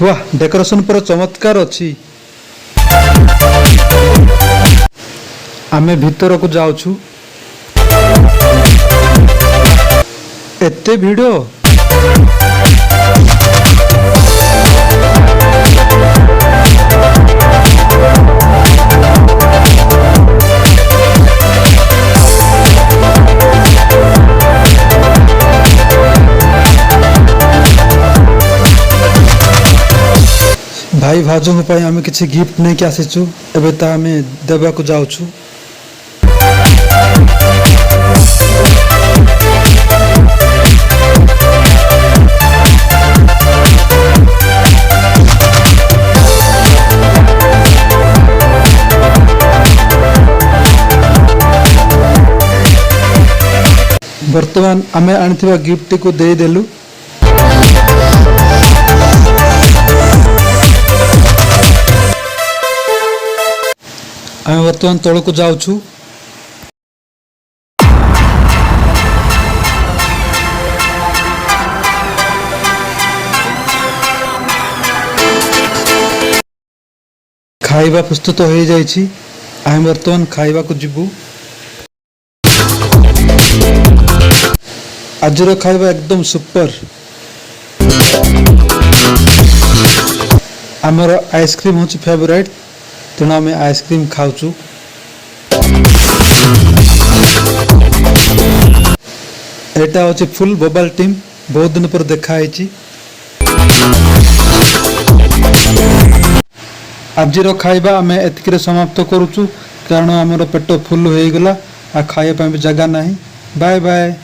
वाह डेकोरेशन पूरा चमत्कार अच्छी। आमे भीतर को जाऊछु। एते भिड़ भाई भाजों आम किसी गिफ्ट नहीं आसीचु एबे ता आमे देबा को जाउछु। वर्तमान आमे आनिथिबा गिफ्ट को दे देलु। आमे वर्तमान तल को जाउछु। खाइबा प्रस्तुत हो जाइछि। आमे वर्तमान खाइबा को जिबु। आजर खाइबा एकदम सुपर। आमर आइसक्रीम होछि फेवरेट तेणु आम आइसक्रीम खाऊचु। एटा होछि फुल बबल टीम बहुत दिन पर देखा है। आजर खाइबा आम एतिक समाप्त करुचु कारण आमर पेट फुल हो गला आ खाइबा भी जगह नहीं। Bye bye.